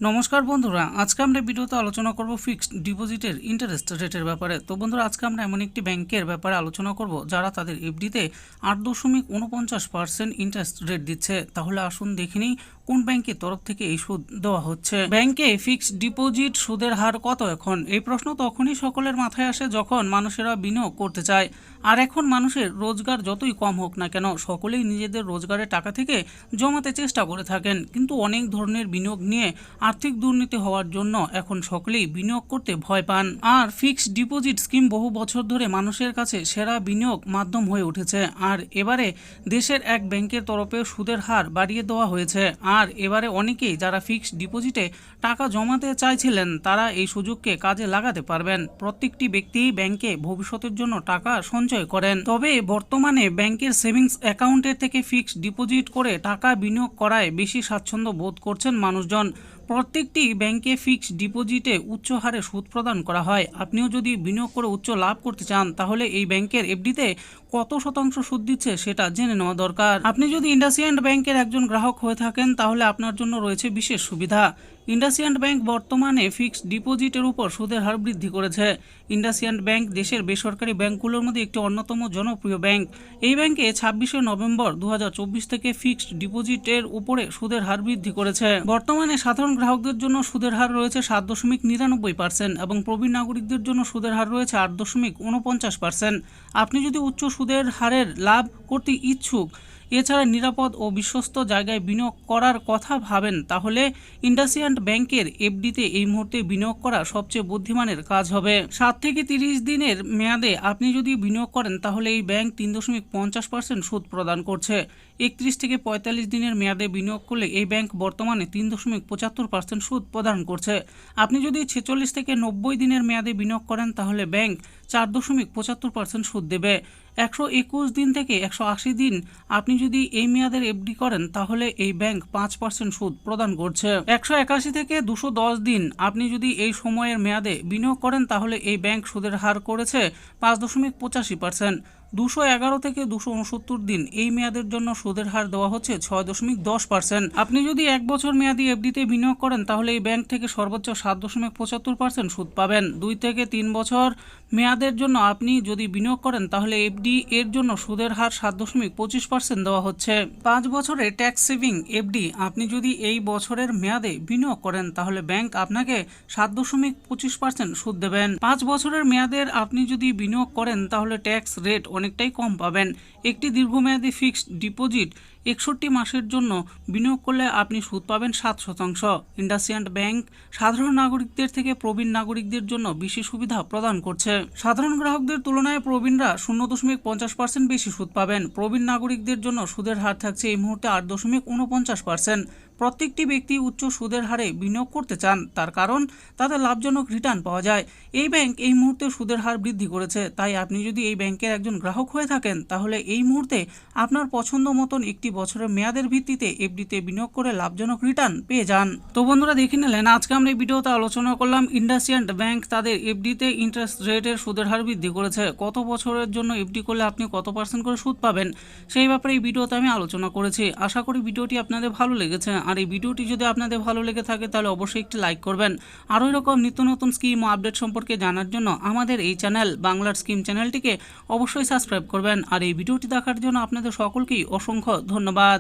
নমস্কার বন্ধুরা, আজকে আমরা ভিডিওতে আলোচনা করব ফিক্সড ডিপোজিটের ইন্টারেস্ট রেটের ব্যাপারে। তো বন্ধুরা, আজকে আমরা এমন একটি ব্যাংকের ব্যাপারে আলোচনা করব যারা তাদের এফডিতে 8.49% ইন্টারেস্ট রেট দিচ্ছে। তাহলে আসুন দেখে নিই কোন ব্যাংকের তরফ থেকে এই সুদ দেওয়া হচ্ছে। ব্যাংকে ফিক্সড ডিপোজিট সুদের হার কত এখন? এই প্রশ্ন তখনই সকলের মাথায় আসে যখন মানুষেরা বিনিয়োগ করতে চায়। আর এখন মানুষের রোজগার যতই কম হোক না কেন, সকলেই নিজেদের রোজগারের টাকা থেকে জমাতে চেষ্টা করে থাকেন। কিন্তু অনেক ধরনের বিনিয়োগ নিয়ে আর্থিক দুর্নীতি হওয়ার জন্য এখন সকলেই বিনিয়োগ করতে ভয় পান। আর ফিক্সড ডিপোজিট স্কিম বহু বছর ধরে মানুষের কাছে সেরা বিনিয়োগ মাধ্যম হয়ে উঠেছে। আর এবারে দেশের এক ব্যাংকের তরফে সুদের হার বাড়িয়ে দেওয়া হয়েছে। আর এবারে অনেকেই যারা ফিক্সড ডিপোজিটে টাকা জমাতে চাইছিলেন তারা এই সুযোগকে কাজে লাগাতে পারবেন। প্রত্যেকটি ব্যক্তি ব্যাংকে ভবিষ্যতের জন্য টাকা সঞ্চয় করেন, তবে বর্তমানে ব্যাংকের সেভিংস অ্যাকাউন্টের থেকে ফিক্সড ডিপোজিট করে টাকা বিনিয়োগ করায় বেশি স্বাচ্ছন্দ্য বোধ করছেন মানুষজন। প্রত্যেকটি ব্যাংকে ফিক্সড ডিপোজিটে উচ্চ হারে সুদ প্রদান করা হয়। আপনিও যদি বিনিয়োগ করে উচ্চ লাভ করতে চান তাহলে এই ব্যাংকের এফডিতে কত শতাংশ সুদ দিচ্ছে সেটা জেনে নেওয়া দরকার। আপনি যদি ইন্ডাসইন্ড ব্যাংকের একজন গ্রাহক হয়ে থাকেন তাহলে আপনার জন্য রয়েছে বিশেষ সুবিধা। ইন্ডাসইন্ড ব্যাংক বর্তমানে ফিক্সড ডিপোজিটের উপর সুদের হার বৃদ্ধি করেছে। ইন্ডাসইন্ড ব্যাংক দেশের বেসরকারি ব্যাংকগুলোর মধ্যে একটি অন্যতম জনপ্রিয় ব্যাংক। এই ব্যাংকে 26শে নভেম্বর 2024 থেকে ফিক্সড ডিপোজিটের উপরে সুদের হার বৃদ্ধি করেছে। বর্তমানে সাধারণ গ্রাহকদের জন্য সুদের হার রয়েছে 7.99% এবং প্রবীণ নাগরিকদের জন্য সুদের হার রয়েছে 8.49%। আপনি যদি উচ্চ সুদের হারের লাভ করতে ইচ্ছুক, এছাড়া নিরাপদ ও বিশ্বস্ত জায়গায় বিনিয়োগ করার কথা ভাবেন, তাহলে ইন্ডাসইন্ড ব্যাংকের এফডিতে এই মুহূর্তে বিনিয়োগ করা সবচেয়ে বুদ্ধিমানের কাজ হবে। 7 থেকে 30 দিনের মেয়াদে আপনি যদি বিনিয়োগ করেন তাহলে এই ব্যাংক 3.50% সুদ প্রদান করছে। 31 থেকে 45 দিনের মেয়াদে বিনিয়োগ করলে এই ব্যাংক বর্তমানে 3.75% সুদ প্রদান করছে। আপনি যদি 46 থেকে 90 দিনের মেয়াদে বিনিয়োগ করেন তাহলে ব্যাংক 4.75% সুদ দেবে। 121 দিন থেকে 180 দিন আপনি যদি এই মেয়াদের এফডি করেন তাহলে এই ব্যাংক 5% সুদ প্রদান করছে। 181 থেকে 210 দিন আপনি যদি এই সময়ের মেয়াদে বিনিয়োগ করেন তাহলে এই ব্যাংক সুদের হার করেছে 5.85%। 211 থেকে 269 দিন এই মেয়াদের জন্য সুদের হার দেওয়া হচ্ছে 6.10%। আপনি যদি 1 বছর মেয়াদি এফডিতে বিনিয়োগ করেন তাহলে এই ব্যাংক থেকে সর্বোচ্চ 7.75% সুদ পাবেন। 2 থেকে 3 বছর মেয়াদের জন্য আপনি যদি বিনিয়োগ করেন তাহলে এফডি এর জন্য সুদের হার 7.25% দেওয়া হচ্ছে। 5 বছরের ট্যাক্স সেভিং এফডি আপনি যদি এই বছরের মেয়াদে বিনিয়োগ করেন তাহলে ব্যাংক আপনাকে 7.25% সুদ দেবেন। 5 বছরের মেয়াদের আপনি যদি বিনিয়োগ করেন তাহলে ট্যাক্স রেট অনেকটাই কম পাবেন। একটি দীর্ঘমেয়াদী ফিক্সড ডিপোজিট 61 মাসের জন্য বিনিয়োগ করলে আপনি সুদ পাবেন 7%। ইন্ডাসইন্ড ব্যাংক সাধারণ নাগরিকদের থেকে প্রবীণ নাগরিকদের জন্য বেশি সুবিধা প্রদান করছে। সাধারণ গ্রাহকদের তুলনায় প্রবীণরা 0.50% বেশি সুদ পাবেন। প্রবীণ নাগরিকদের জন্য সুদের হার থাকছে এই মুহূর্তে 8.49%। প্রত্যেকটি ব্যক্তি উচ্চ সুদের হারে বিনিয়োগ করতে চান, তার কারণ তাতে লাভজনক রিটার্ন পাওয়া যায়। এই ব্যাংক এই মুহূর্তে সুদের হার বৃদ্ধি করেছে, তাই আপনি যদি এই ব্যাংকের একজন গ্রাহক হয়ে থাকেন তাহলে এই মুহূর্তে আপনার পছন্দ মতন একটি বছরের মেয়াদের ভিত্তিতে এফডিতে বিনিয়োগ করে লাভজনক রিটার্ন পেয়ে যান। তো বন্ধুরা, দেখে নিলেন আজকে আমরা এই ভিডিওতে আলোচনা করলাম ইন্ডাসইন্ড ব্যাংক তাদের এফডিতে ইন্টারেস্ট রেটের সুদের হার বৃদ্ধি করেছে। কত বছরের জন্য এফডি করলে আপনি কত % করে সুদ পাবেন সেই ব্যাপারে এই ভিডিওতে আমি আলোচনা করেছি। আশা করি ভিডিওটি আপনাদের ভালো লেগেছে। আর এই ভিডিওটি যদি আপনাদের ভালো লেগে থাকে তাহলে অবশ্যই একটি লাইক করবেন। আরও এরকম নিত্য নতুন স্কিম ও আপডেট সম্পর্কে জানার জন্য আমাদের এই চ্যানেল বাংলার স্কিম চ্যানেলটিকে অবশ্যই সাবস্ক্রাইব করবেন। আর এই ভিডিওটি দেখার জন্য আপনাদের সকলকেই অসংখ্য ধন্যবাদ।